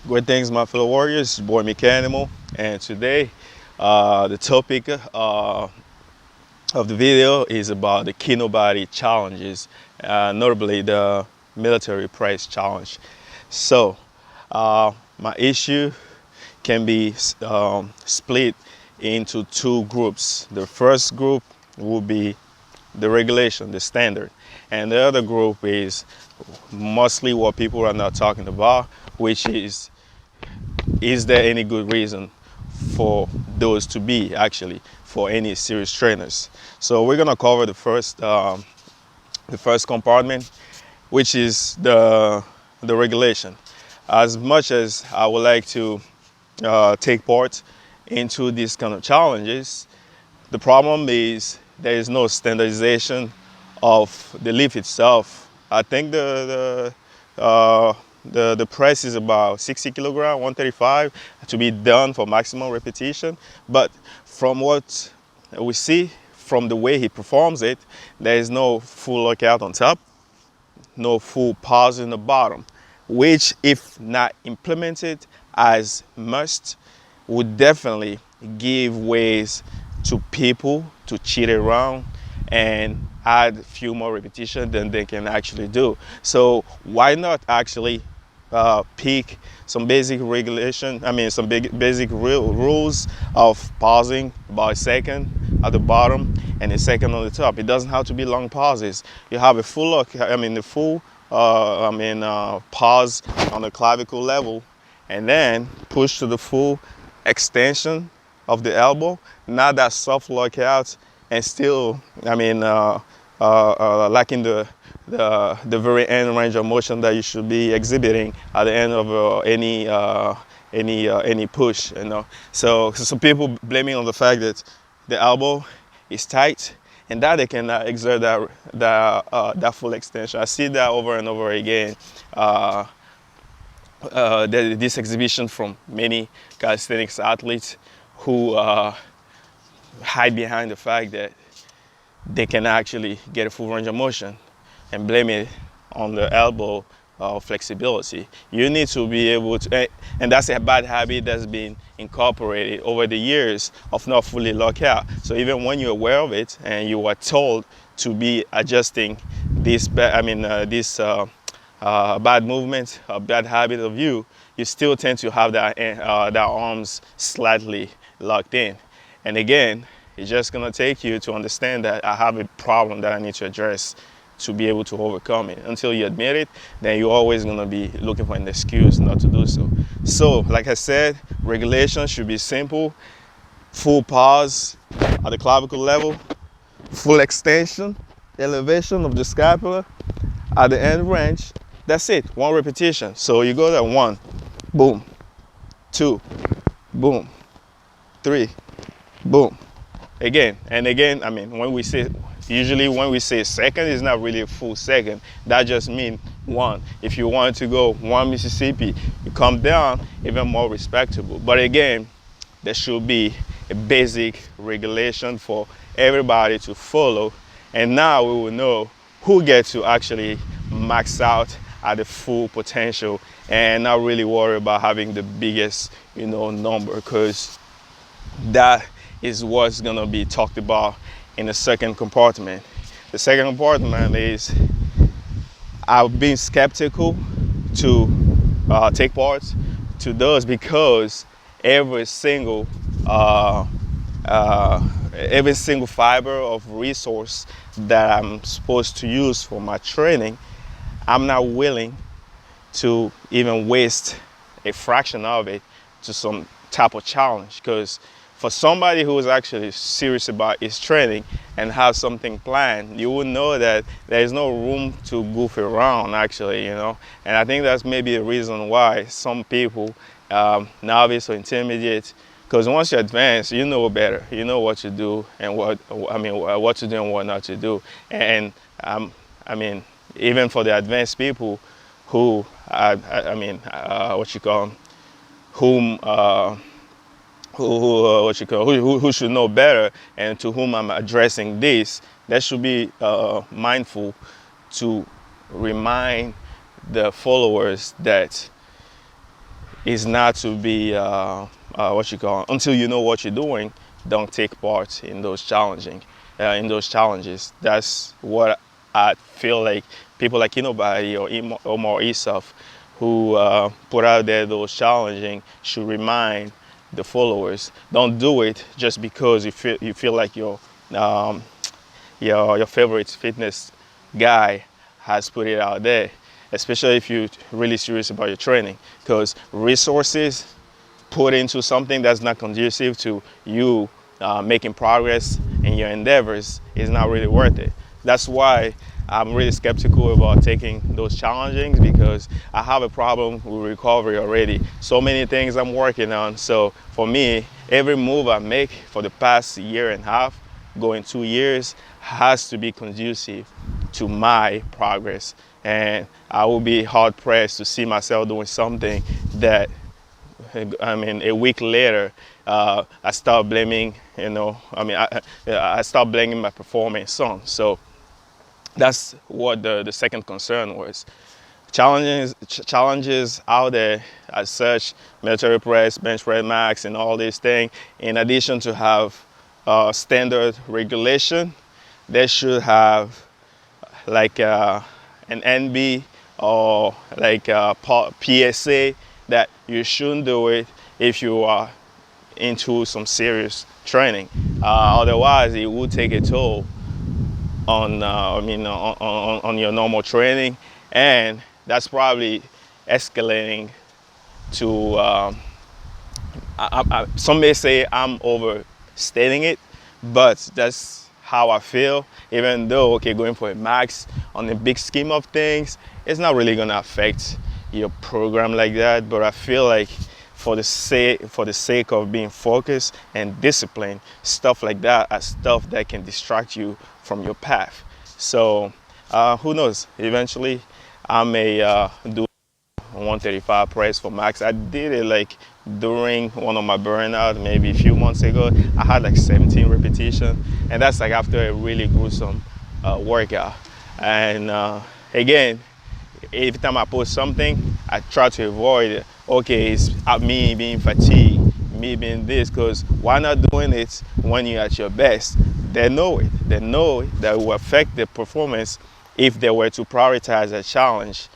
Great things, my fellow warriors. It's your boy Meckanimal, and today the topic of the video is about the Kinobody challenges, notably the military price challenge. So, my issue can be split into two groups. The first group will be the regulation, the standard, and the other group is mostly what people are not talking about, which is there any good reason for those to be actually for any serious trainers? So we're gonna cover the first compartment, which is the regulation. As much as I would like to take part into these kind of challenges, the problem is there is no standardization of the lift itself. I think the press is about 60 kilogram, 135 to be done for maximum repetition. But from what we see, from the way he performs it, there is no full lockout on top, no full pause in the bottom, which if not implemented as must, would definitely give ways to people to cheat around and add a few more repetitions than they can actually do. So why not actually pick some basic regulation, some basic rules of pausing about a second at the bottom and a second on the top. It doesn't have to be long pauses. You have a full lock, the full pause on the clavicle level, and then push to the full extension of the elbow, not that soft lockout, and still, lacking the very end range of motion that you should be exhibiting at the end of any push. So people blaming on the fact that the elbow is tight and that they cannot exert that full extension. I see that over and over again. This exhibition from many calisthenics athletes who hide behind the fact that they can actually get a full range of motion and blame it on the elbow flexibility. You need to be able to, and that's a bad habit that's been incorporated over the years of not fully lock out. So even when you're aware of it and you are told to be adjusting this bad movement, a bad habit of you still tend to have that arms slightly locked in. And again, it's just gonna take you to understand that I have a problem that I need to address to be able to overcome it. Until you admit it, then you're always gonna be looking for an excuse not to do so. So, like I said, regulation should be simple: full pause at the clavicle level, full extension, elevation of the scapula at the end range. That's it, one repetition. So you go there, 1, boom, 2, boom, 3, boom. Again and again. When we say second, it's not really a full second. That just means 1. If you want to go 1 Mississippi, you come down, even more respectable. But again, there should be a basic regulation for everybody to follow. And now we will know who gets to actually max out at the full potential and not really worry about having the biggest number, because that is what's gonna be talked about in the second compartment. The second compartment is I've been skeptical to take part to those because every single fiber of resource that I'm supposed to use for my training, I'm not willing to even waste a fraction of it to some type of challenge. Because for somebody who is actually serious about his training and has something planned, you will know that there is no room to goof around, actually, And I think that's maybe a reason why some people, novice or intermediate, because once you advance, you know better. You know what to do and what to do and what not to do. And even for the advanced people who, who should know better and to whom I'm addressing this, they should be mindful to remind the followers that is not to be what you call, until you know what you're doing, don't take part in those challenges. That's what I feel like people like Kinobody or more Isaf, who put out there those challenging, should remind the followers. Don't do it just because you feel like your favorite fitness guy has put it out there, especially if you're really serious about your training, because resources put into something that's not conducive to you making progress in your endeavors is not really worth it. That's why I'm really skeptical about taking those challenges, because I have a problem with recovery already. So many things I'm working on. So for me, every move I make for the past year and a half, going 2 years, has to be conducive to my progress. And I will be hard pressed to see myself doing something that, I mean, a week later, I start blaming, I start blaming my performance on. So that's what the second concern was. Challenges out there as such, military press, bench press max, and all these things, in addition to have standard regulation, they should have like an NB or like a PSA that you shouldn't do it if you are into some serious training. Otherwise, it will take a toll on on your normal training, and that's probably escalating to some may say I'm overstating it, but that's how I feel. Even though, okay, going for a max on the big scheme of things, it's not really gonna affect your program like that, but I feel like for the sake of being focused and disciplined, stuff like that are stuff that can distract you from your path. So who knows, eventually I may do 135 press for max. I did it like during one of my burnout maybe a few months ago. I had like 17 repetitions, and that's like after a really gruesome workout. And again, every time I post something, I try to avoid it. Okay, it's me being fatigued, me being this, because why not doing it when you're at your best? They know it. They know that it will affect their performance if they were to prioritize a challenge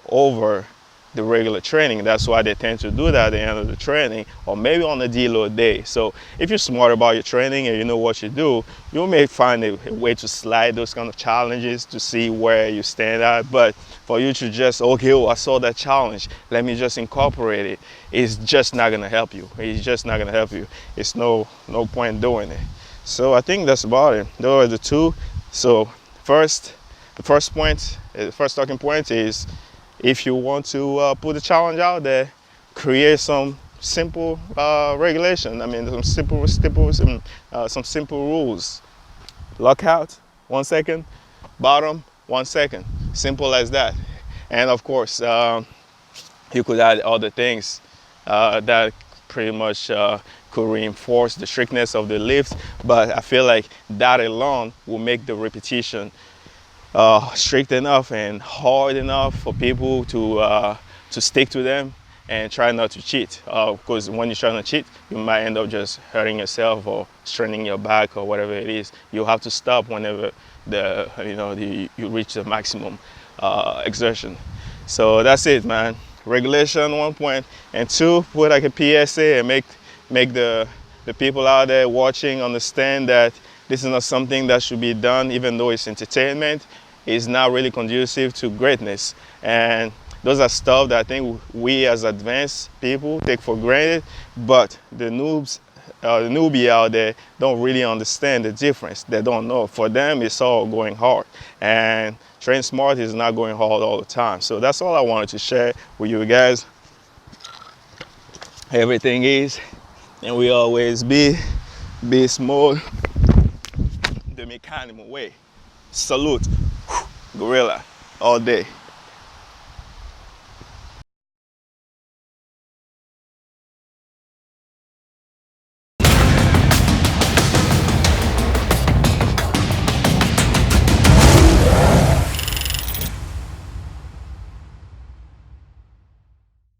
over the regular training. That's why they tend to do that at the end of the training, or maybe on a deload day. So if you're smart about your training and you know what you do, you may find a way to slide those kind of challenges to see where you stand at. But for you to just, okay, oh, I saw that challenge, let me just incorporate it, it's just not gonna help you. It's just not gonna help you. It's no point doing it. So I think that's about it. Those are the two. So the first talking point is, if you want to put a challenge out there, create some simple regulation. I mean, some simple rules. Lockout, 1 second. Bottom, 1 second. Simple as that. And of course, you could add other things that pretty much could reinforce the strictness of the lift. But I feel like that alone will make the repetition strict enough and hard enough for people to stick to them and try not to cheat. Because when you're trying to cheat, you might end up just hurting yourself or straining your back or whatever it is. You have to stop whenever you reach the maximum exertion. So that's it, man. Regulation, 1 point, and 2, put like a PSA and make the people out there watching understand that this is not something that should be done, even though it's entertainment. It's not really conducive to greatness. And those are stuff that I think we as advanced people take for granted, but the newbie out there don't really understand the difference. They don't know. For them, it's all going hard. And train smart is not going hard all the time. So that's all I wanted to share with you guys. Everything is, and we always be small, the Meckanimal way. Salute, gorilla, all day.